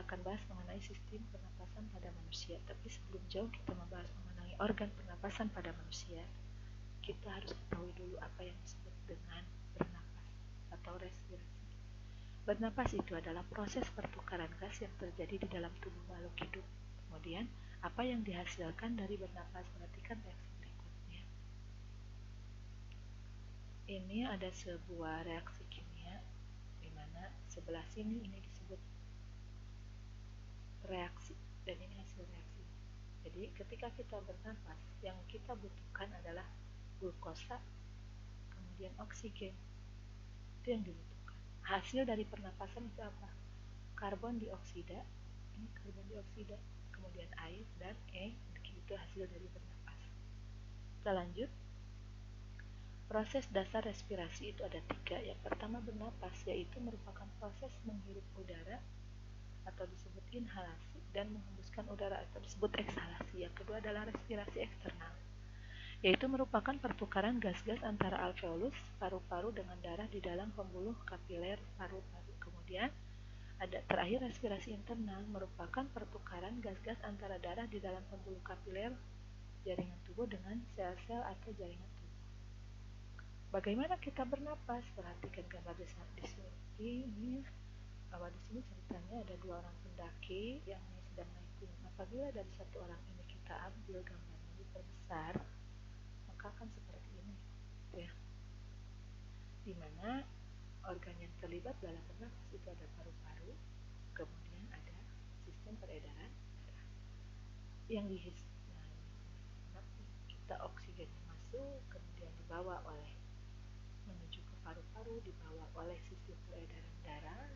kita akan bahas mengenai sistem pernapasan pada manusia. Tapi sebelum jauh kita membahas mengenai organ pernapasan pada manusia, kita harus ketahui dulu apa yang disebut dengan bernapas atau respirasi. Bernapas itu adalah proses pertukaran gas yang terjadi di dalam tubuh makhluk hidup. Kemudian, apa yang dihasilkan dari bernapas? Perhatikan reaksi berikutnya. Ini ada sebuah reaksi kimia di mana sebelah sini ini disebut reaksi dan ini hasil reaksi. Jadi ketika kita bernapas, yang kita butuhkan adalah glukosa, kemudian oksigen. Itu yang dibutuhkan. Hasil dari pernapasan itu apa? Karbon dioksida, ini karbon dioksida, kemudian air dan energi. Itu hasil dari bernapas. Kita lanjut. Proses dasar respirasi itu ada 3. Yang pertama bernapas, yaitu merupakan proses menghirup udara atau disebut inhalasi dan menghembuskan udara atau disebut eksalasi. Yang kedua adalah respirasi eksternal, yaitu merupakan pertukaran gas-gas antara alveolus paru-paru dengan darah di dalam pembuluh kapiler paru-paru. Kemudian ada terakhir respirasi internal, merupakan pertukaran gas-gas antara darah di dalam pembuluh kapiler jaringan tubuh dengan sel-sel atau jaringan tubuh. Bagaimana kita bernapas? Perhatikan gambar di sini. Ini bahwa di sini ceritanya ada 2 orang pendaki yang sedang naik gunung. Apabila dari 1 orang ini kita ambil gambarnya diperbesar, maka akan seperti ini, ya. Dimana organ yang terlibat dalam bernapas itu ada paru-paru, kemudian ada sistem peredaran darah yang dihisap. Nah, kita oksigen masuk, kemudian dibawa oleh menuju ke paru-paru, dibawa oleh sistem peredaran darah,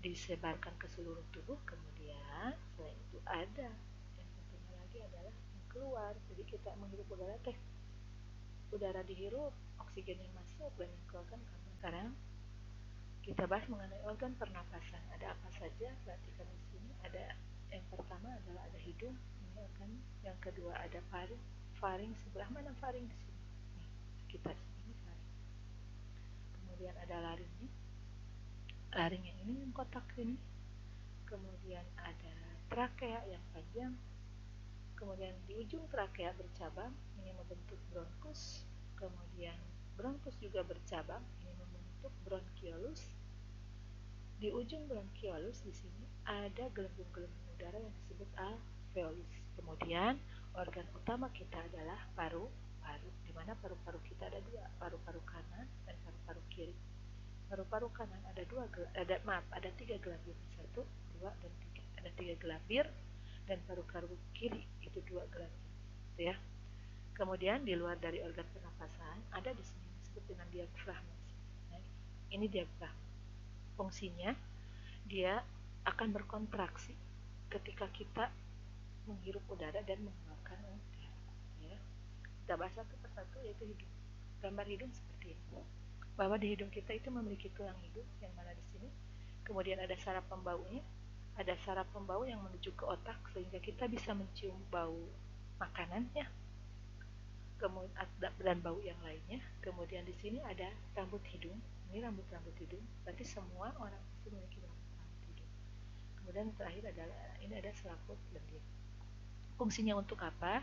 disebarkan ke seluruh tubuh. Kemudian selain itu ada yang satunya lagi adalah yang keluar. Jadi kita menghirup udara udara dihirup, oksigen yang masuk dan yang keluar kan karbon. Sekarang kita bahas mengenai organ pernapasan. Ada apa saja? Perhatikan di sini. Ada yang pertama adalah ada hidung, ini organ. Yang kedua ada faring. Sebelah mana faring di sini? Nih, sekitar sini faring. Kemudian ada laringnya. Laring yang ini yang kotak ini. Kemudian ada trakea yang panjang. Kemudian di ujung trakea bercabang, ini membentuk bronkus. Kemudian bronkus juga bercabang, ini membentuk bronkiolus. Di ujung bronkiolus di sini ada gelembung-gelembung udara yang disebut alveolus. Kemudian organ utama kita adalah paru-paru, di mana paru-paru kita ada 2, paru-paru kanan dan paru-paru kiri. Paru-paru kanan ada 3 gelambir, 1, 2, dan 3. Ada 3 gelambir dan paru-paru kiri itu 2 gelambir, ya. Kemudian di luar dari organ pernapasan ada di sini disebut dengan diafragma. Nah, ini diafragma. Fungsinya dia akan berkontraksi ketika kita menghirup udara dan mengeluarkan udara, ya. Kita bahas satu persatu, yaitu hidung. Gambar hidung seperti ini. Bahwa di hidung kita itu memiliki tulang hidung yang mana di sini. Kemudian ada saraf pembaunya. Ada saraf pembau yang menuju ke otak sehingga kita bisa mencium bau makanannya. Kemudian dan bau yang lainnya. Kemudian di sini ada rambut hidung. Ini rambut-rambut hidung. Berarti semua orang pasti memiliki rambut hidung. Kemudian terakhir adalah ini ada selaput lendir. Fungsinya untuk apa?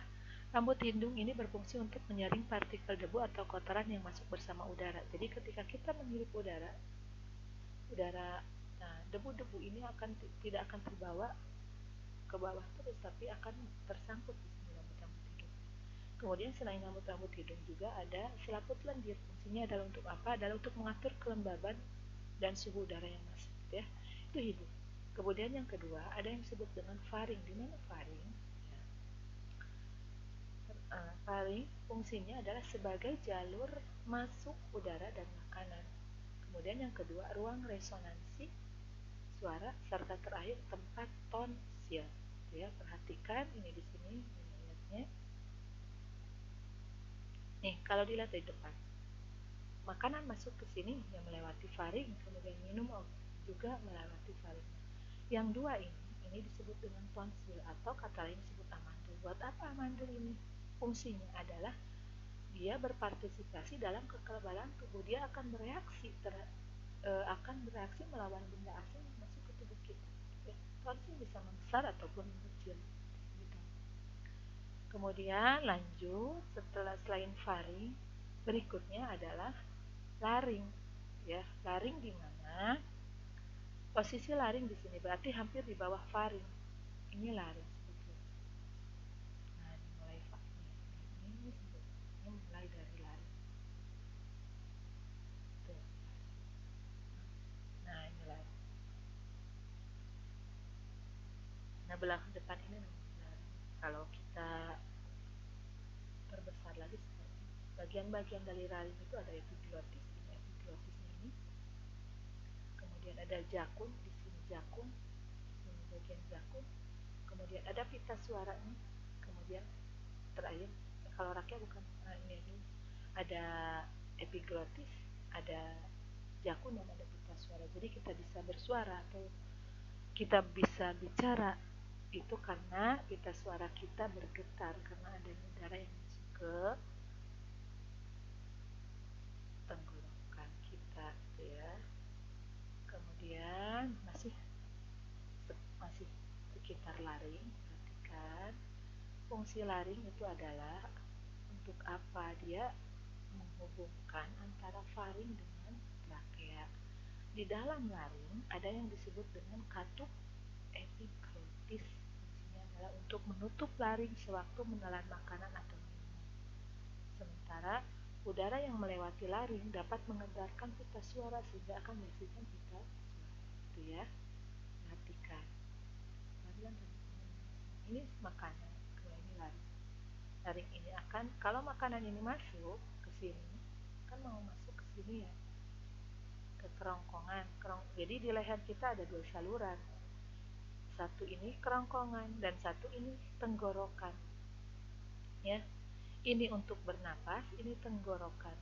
Rambut hidung ini berfungsi untuk menyaring partikel debu atau kotoran yang masuk bersama udara. Jadi ketika kita menghirup udara, nah, debu-debu ini tidak akan terbawa ke bawah terus, tapi akan tersangkut di sini rambut-rambut hidung. Kemudian selain rambut-rambut hidung juga ada selaput lendir. Fungsinya adalah untuk apa? Adalah untuk mengatur kelembaban dan suhu udara yang masuk, ya. Itu hidung. Kemudian yang kedua ada yang disebut dengan faring. Di mana faring? Faring fungsinya adalah sebagai jalur masuk udara dan makanan. Kemudian yang kedua ruang resonansi suara, serta terakhir tempat tonsil. Ya, perhatikan ini di sini lihatnya. Nih, kalau dilihat dari depan, makanan masuk ke sini yang melewati faring, kemudian minum juga melewati faring. Yang dua ini disebut dengan tonsil atau kata lain disebut amandel. Buat apa amandel ini? Fungsinya adalah dia berpartisipasi dalam kekebalan tubuh. Dia akan bereaksi akan bereaksi melawan benda asing yang masuk ke tubuh kita. Ya, toxin bisa membesar ataupun mengecil. Gitu. Kemudian lanjut setelah selain faring, berikutnya adalah laring. Ya, laring di mana? Posisi laring di sini berarti hampir di bawah faring. Ini laring sebetulnya. Nah, ini mulai ini mulai dari laring. Tuh. Nah, ini laring. Nah, belah depan ini namanya laring. Kalau kita perbesar lagi seperti bagian-bagian dari laring itu ada epiglotis, ini epiglotisnya ini. Kemudian ada jakun, di sini jakun, di sini bagian jakun. Kemudian ada pita suaranya. Kemudian terakhir kalau rakyat bukan ini ada epiglotis, ada jakun dan ada pita suara. Jadi kita bisa bersuara atau kita bisa bicara itu karena pita suara kita bergetar karena adanya udara yang masuk ke tenggorokan kita, ya. Kemudian masih sekitar laring, perhatikan fungsi laring itu adalah untuk apa? Dia menghubungkan antara faring dengan trakea. Di dalam laring ada yang disebut dengan katup epiglotis. Fungsinya adalah untuk menutup laring sewaktu menelan makanan atau minuman. Sementara udara yang melewati laring dapat mengedarkan pita suara sehingga akan menghasilkan pita suara. Itu ya. Perhatikan. Ini makanan, kalau ini laring. Laring ini akan, kalau makanan ini masuk ke sini, kan mau masuk ke sini ya, ke kerongkongan. Jadi di leher kita ada dua saluran. Satu ini kerongkongan dan satu ini tenggorokan. Ya. Ini untuk bernapas, ini tenggorokan.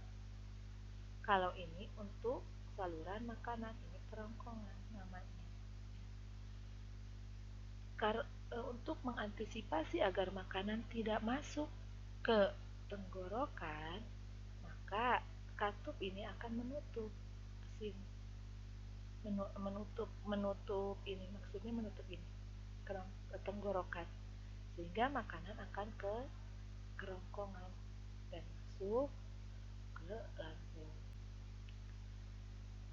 Kalau ini untuk saluran makanan, ini kerongkongan namanya. Untuk mengantisipasi agar makanan tidak masuk ke tenggorokan, maka katup ini akan menutup sini. Menutup ini, maksudnya menutup ini tenggorokan sehingga makanan akan ke kerongkongan dan masuk ke lambung.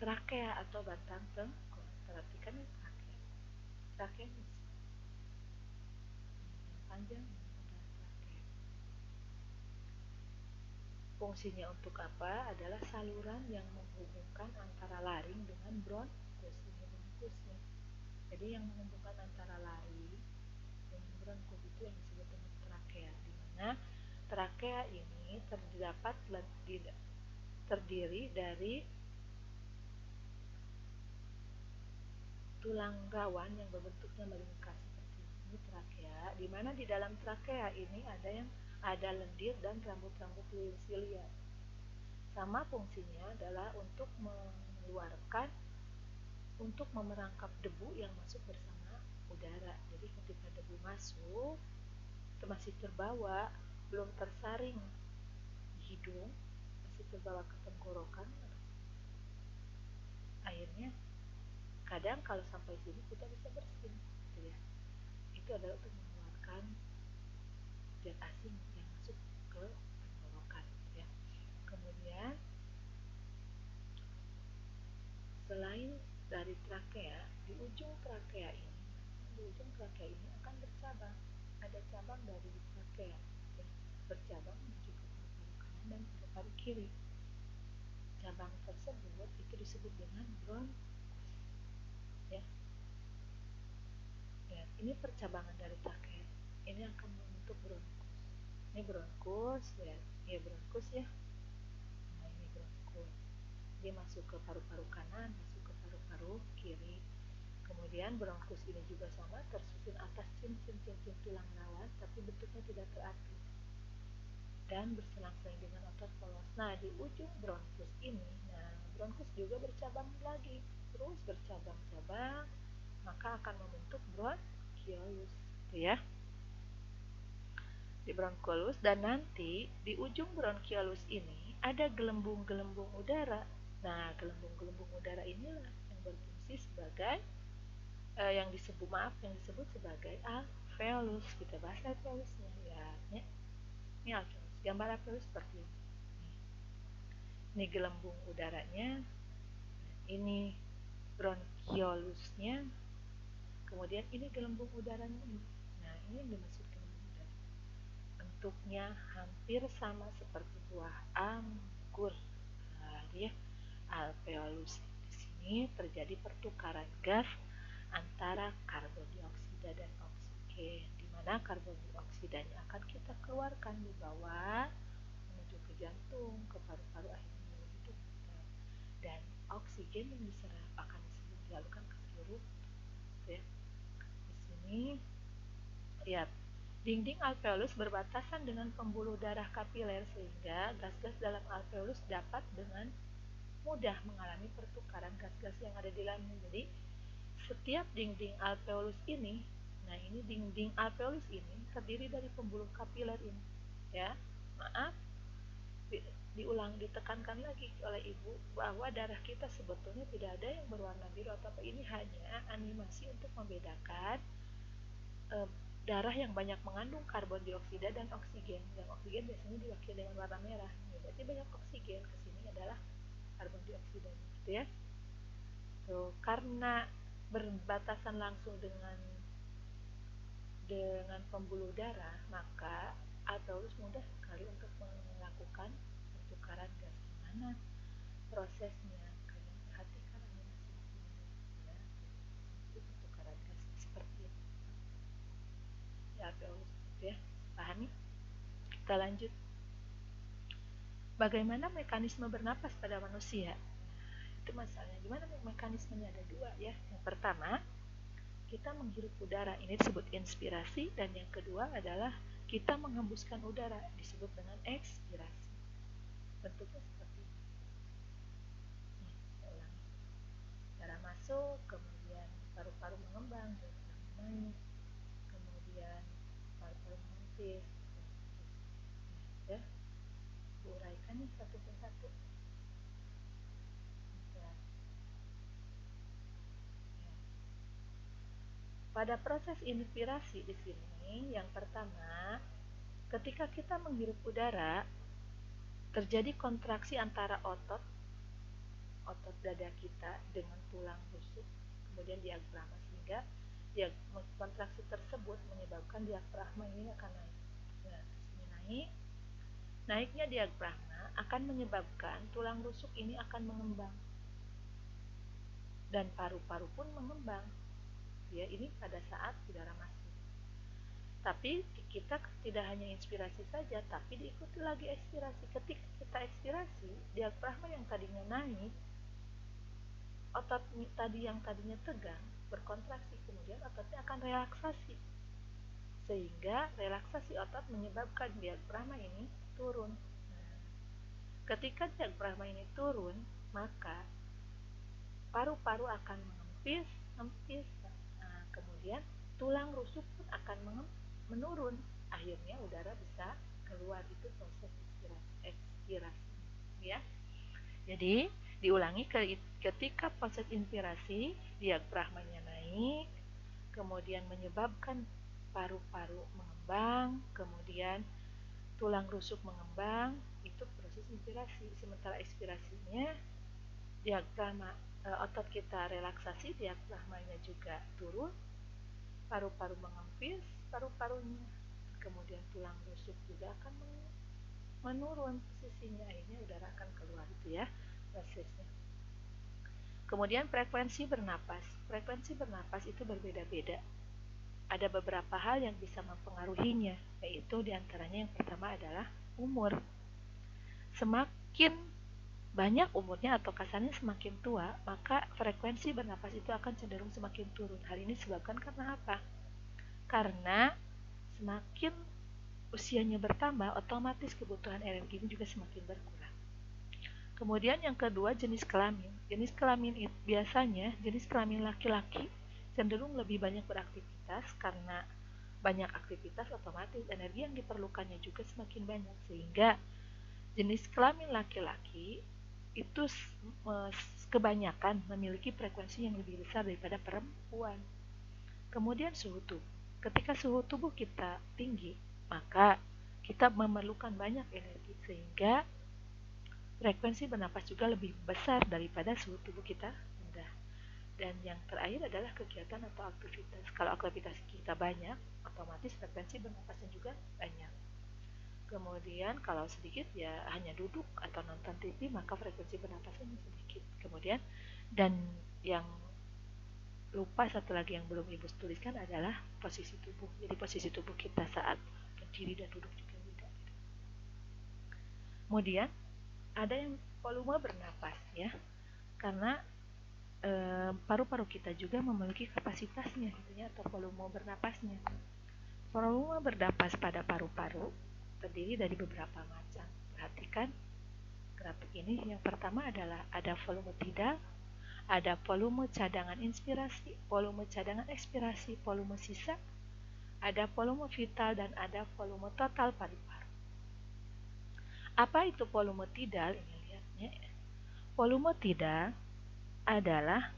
Trakea atau batang tenggorok, perhatikan ini trakea. Trakea yang panjang ini adalah trakea. Fungsinya untuk apa? Adalah saluran yang menghubungkan antara laring dengan bronkus. Ini bronkusnya. Jadi yang menghubungkan antara laring dengan bronkus itu yang disebut dengan trakea, di mana trakea ini terdiri dari tulang rawan yang berbentuknya melingkar seperti ini trakea, di mana di dalam trakea ini ada lendir dan rambut-rambut silia. Sama fungsinya adalah untuk mengeluarkan, untuk memerangkap debu yang masuk bersama udara. Jadi ketika debu masuk, masih terbawa, belum tersaring di hidung, masih terbawa ke tenggorokan, akhirnya kadang kalau sampai sini kita bisa bersin, gitu ya. Itu adalah untuk mengeluarkan zat asing yang masuk ke tenggorokan, ya. Kemudian selain dari trakea, di ujung trakea ini akan bercabang. Ada cabang dari trakea, ya, bercabang menuju ke paru-paru kanan dan paru-paru kiri. Cabang tersebut itu disebut dengan bronkus, ya. Ya, ini percabangan dari trakea. Ini akan membentuk bronkus. Ini bronkus, ya, ya bronkus ya. Nah, ini bronkus. Dia masuk ke paru-paru kanan, masuk ke paru-paru kiri. Kemudian bronkus ini juga sama, tersusun atas cincin-cincin tulang rawan, tapi bentuknya tidak teratur dan berselang-seling dengan otot polos. Nah, di ujung bronkus ini, bronkus juga bercabang lagi, terus bercabang-cabang, maka akan membentuk bronkiolus, gitu ya. Di bronkiolus, dan nanti di ujung bronkiolus ini ada gelembung-gelembung udara. Nah, gelembung-gelembung udara inilah yang berfungsi sebagai yang disebut sebagai alveolus. Kita bahas alveolusnya ya. Ini alveolus. Gambar alveolus seperti ini. Ini gelembung udaranya, ini bronchiolusnya, kemudian ini gelembung udaranya ini. Nah, ini yang dimaksud gelembung udara. Bentuknya hampir sama seperti buah anggur. Nah, dia alveolus. Di sini terjadi pertukaran gas antara karbon dioksida dan oksigen, di mana karbon dioksidanya akan kita keluarkan di bawah menuju ke jantung, ke paru-paru, akhirnya menyebabkan hidup kita. Dan oksigen yang diserap akan dialurkan ke seluruh ya. Di sini lihat dinding alveolus berbatasan dengan pembuluh darah kapiler sehingga gas-gas dalam alveolus dapat dengan mudah mengalami pertukaran gas-gas yang ada di dalamnya. Jadi setiap dinding alveolus ini, nah ini dinding alveolus ini terdiri dari pembuluh kapiler ini, ya. Maaf, diulang, ditekankan lagi oleh ibu bahwa darah kita sebetulnya tidak ada yang berwarna biru atau apa. Ini hanya animasi untuk membedakan darah yang banyak mengandung karbon dioksida dan oksigen. Yang oksigen biasanya diwakili dengan warna merah. Ya, berarti banyak oksigen, kesini adalah karbon dioksida, gitu ya. Tuh, karena berbatasan langsung dengan pembuluh darah, maka alveolus mudah sekali untuk melakukan pertukaran gas. Gimana prosesnya? Kalian perhatikan animasi di sini, ya. Itu pertukaran gas seperti ini. Ya, alveolus, ya. Pahami? Kita lanjut. Bagaimana mekanisme bernapas pada manusia? Itu masalahnya. Gimana mekanismenya? Ada dua, ya. Yang pertama, kita menghirup udara, ini disebut inspirasi, dan yang kedua adalah kita menghembuskan udara, disebut dengan ekspirasi. Bentuknya seperti ini. Nih, saya ulangi. Udara masuk, kemudian paru-paru mengembang, naik, kemudian paru-paru menipis, ya. Uraikan nih satu persatu. Ya. Pada proses inspirasi di sini, yang pertama, ketika kita menghirup udara, terjadi kontraksi antara otot dada kita dengan tulang rusuk, kemudian diafragma, sehingga kontraksi tersebut menyebabkan diafragma ini akan naik. Nah, sini naik. Naiknya diafragma akan menyebabkan tulang rusuk ini akan mengembang dan paru-paru pun mengembang. Ya, ini pada saat udara masuk. Tapi kita tidak hanya inspirasi saja, tapi diikuti lagi ekspirasi. Ketika kita ekspirasi, diafragma yang tadinya naik, otot tadi yang tadinya tegang berkontraksi, kemudian ototnya akan relaksasi, sehingga relaksasi otot menyebabkan diafragma ini turun. Nah, ketika diafragma ini turun, maka paru-paru akan mengempis, nah, kemudian tulang rusuk pun akan menurun, akhirnya udara bisa keluar. Itu proses ekspirasi, ya. Jadi diulangi, ketika proses inspirasi diafragmanya naik, kemudian menyebabkan paru-paru mengembang, kemudian tulang rusuk mengembang, itu proses inspirasi. Sementara ekspirasinya diafragma, otot kita relaksasi, diafragmanya juga turun, paru-paru mengempis paru-parunya, kemudian tulang rusuk juga akan menurun posisinya, akhirnya udara akan keluar. Itu ya prosesnya. Kemudian frekuensi bernapas. Frekuensi bernapas itu berbeda-beda. Ada beberapa hal yang bisa mempengaruhinya, yaitu diantaranya yang pertama adalah umur. Semakin banyak umurnya atau kasarnya semakin tua, maka frekuensi bernapas itu akan cenderung semakin turun. Hal ini disebabkan karena apa? Karena semakin usianya bertambah, otomatis kebutuhan energinya juga semakin berkurang. Kemudian yang kedua, jenis kelamin. Jenis kelamin itu biasanya jenis kelamin laki-laki cenderung lebih banyak beraktivitas, karena banyak aktivitas otomatis energi yang diperlukannya juga semakin banyak, sehingga jenis kelamin laki-laki itu kebanyakan memiliki frekuensi yang lebih besar daripada perempuan. Kemudian suhu tubuh. Ketika suhu tubuh kita tinggi, maka kita memerlukan banyak energi sehingga frekuensi bernapas juga lebih besar daripada suhu tubuh kita rendah. Dan yang terakhir adalah kegiatan atau aktivitas. Kalau aktivitas kita banyak, otomatis frekuensi bernapasnya juga banyak. Kemudian kalau sedikit ya hanya duduk atau nonton TV, maka frekuensi bernapasnya sedikit. Kemudian dan yang lupa satu lagi yang belum Ibu tuliskan adalah posisi tubuh. Jadi posisi tubuh kita saat berdiri dan duduk juga beda. Kemudian ada yang volume bernapas ya, karena paru-paru kita juga memiliki kapasitasnya gitu ya, atau volume bernapasnya. Volume bernapas pada paru-paru terdiri dari beberapa macam. Perhatikan grafik ini. Yang pertama adalah ada volume tidal, ada volume cadangan inspirasi, volume cadangan ekspirasi, volume sisa, ada volume vital, dan ada volume total paru-paru. Apa itu volume tidal? Ini lihatnya. Volume tidal adalah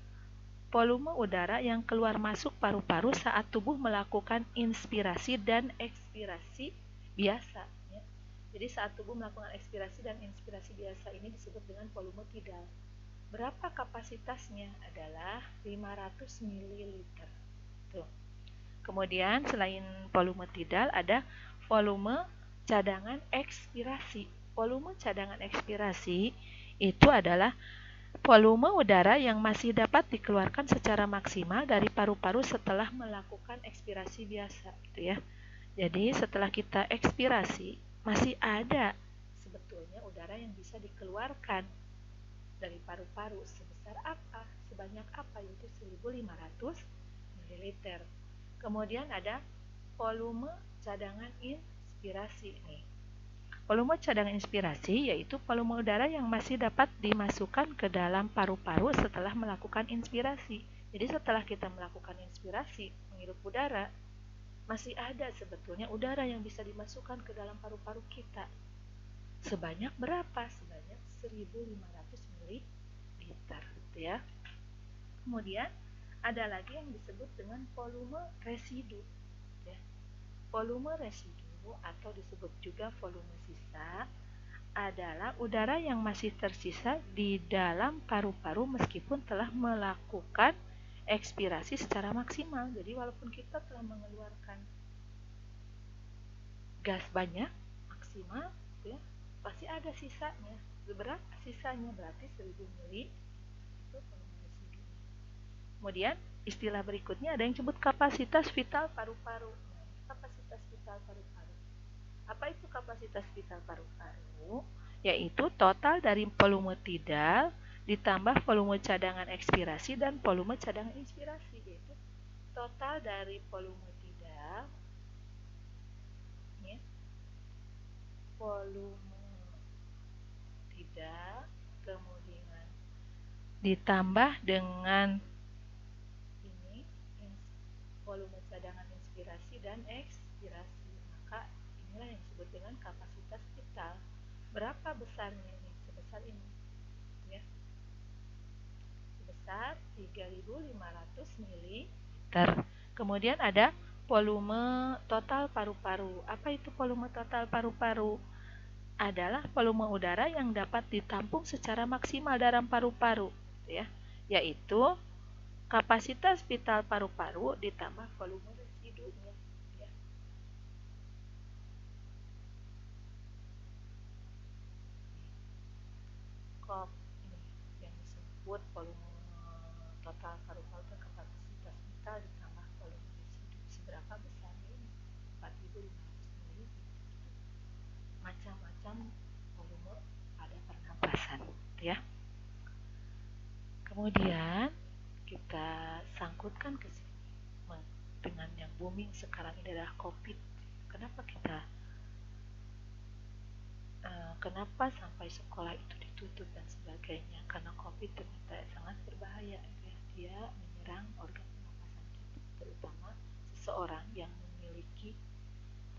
volume udara yang keluar masuk paru-paru saat tubuh melakukan inspirasi dan ekspirasi biasa. Ya. Jadi saat tubuh melakukan ekspirasi dan inspirasi biasa ini disebut dengan volume tidal. Berapa kapasitasnya? Adalah 500 ml. Tuh. Kemudian selain volume tidal ada volume cadangan ekspirasi. Volume cadangan ekspirasi itu adalah volume udara yang masih dapat dikeluarkan secara maksimal dari paru-paru setelah melakukan ekspirasi biasa, gitu ya. Jadi setelah kita ekspirasi masih ada sebetulnya udara yang bisa dikeluarkan dari paru-paru sebesar apa? Sebanyak apa? Yaitu 1.500 ml. Kemudian ada volume cadangan inspirasi nih. Volume cadangan inspirasi yaitu volume udara yang masih dapat dimasukkan ke dalam paru-paru setelah melakukan inspirasi. Jadi setelah kita melakukan inspirasi, menghirup udara, masih ada sebetulnya udara yang bisa dimasukkan ke dalam paru-paru kita. Sebanyak berapa? Sebanyak 1.500 ml, gitu ya. Kemudian ada lagi yang disebut dengan volume residu, ya. Volume residu atau disebut juga volume sisa adalah udara yang masih tersisa di dalam paru-paru meskipun telah melakukan ekspirasi secara maksimal. Jadi walaupun kita telah mengeluarkan gas banyak maksimal, ya, pasti ada sisanya. Berapa sisanya? Berarti 1.000 ml itu volume residu. Kemudian istilah berikutnya ada yang disebut kapasitas vital paru-paru. Kapasitas vital paru-paru. Apa itu kapasitas vital paru-paru? Yaitu total dari volume tidal ditambah volume cadangan ekspirasi dan volume cadangan inspirasi, yaitu total dari volume tidal, ya, volume tidal kemudian ditambah dengan ini volume cadangan inspirasi dan ekspirasi, maka inilah yang disebut dengan kapasitas vital. Berapa besarnya ini? Sebesar ini, ya, sebesar 3.500 ml. Kemudian ada volume total paru-paru. Apa itu volume total paru-paru? Adalah volume udara yang dapat ditampung secara maksimal dalam paru-paru, ya, yaitu kapasitas vital paru-paru ditambah volume residunya, ya. Kop ini yang disebut volume total paru-paru dan kapasitas vital ditambah volume residu. Seberapa besar ini? 4.500 ml. Macam-macam volume pada pernapasan, ya. Kemudian kita sangkutkan ke sini dengan yang booming sekarang ini adalah COVID. Kenapa sampai sekolah itu ditutup dan sebagainya? Karena COVID ternyata sangat berbahaya, ya. Dia menyerang organ pernapasan kita, terutama seseorang yang memiliki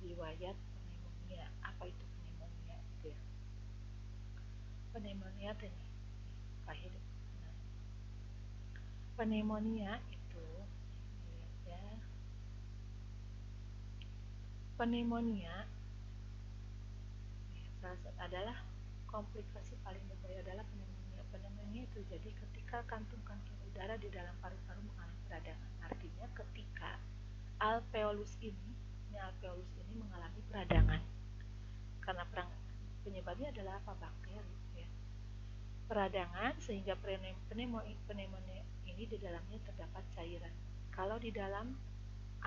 riwayat pneumonia. Apa itu pneumonia? Itu ya. Pneumonia ini Pneumonia itu, lihat ya, pneumonia salah satu adalah komplikasi paling berbahaya adalah pneumonia. Pneumonia itu jadi ketika kantung-kantung udara di dalam paru-paru mengalami peradangan. Artinya ketika alveolus ini mengalami peradangan. Karena penyebabnya adalah apa? Bakteri, ya. Peradangan sehingga pneumonia ini di dalamnya terdapat cairan. Kalau di dalam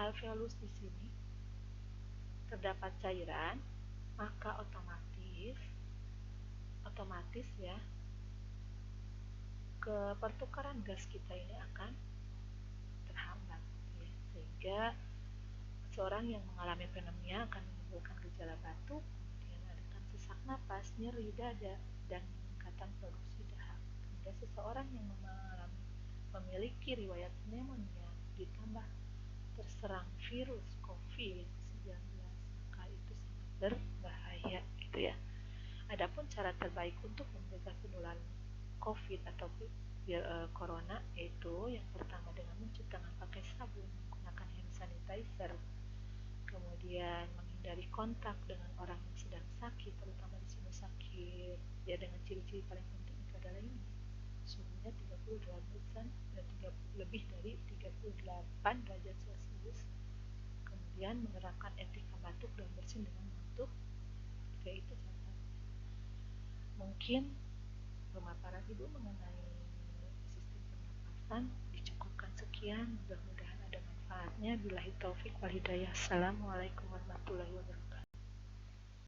alveolus di sini terdapat cairan, maka otomatis ya, ke pertukaran gas kita ini akan terhambat, ya. Sehingga seorang yang mengalami pneumonia akan menimbulkan gejala batuk, kemudian ada sesak napas, nyeri dada, dan peningkatan produksi dahak. Kemudian seseorang yang memiliki riwayat pneumonia ditambah terserang virus COVID-19, maka itu sangat berbahaya, gitu ya. Adapun cara terbaik untuk mencegah penularan COVID atau corona yaitu yang pertama dengan mencuci tangan pakai sabun, menggunakan hand sanitizer, kemudian menghindari kontak dengan orang yang sedang sakit, terutama di sini sakit ya, dengan ciri-ciri paling penting itu adalah ini, suhunya 38 dan lebih dari 38 derajat Celcius, kemudian menerapkan etika batuk dan bersin dengan menyentuh, itu contoh. Mungkin pemaparan Ibu mengenai sistem pernapasan dicukupkan sekian, mudah-mudahan ada manfaatnya. Billahi taufik wal hidayah. Assalamualaikum warahmatullahi wabarakatuh.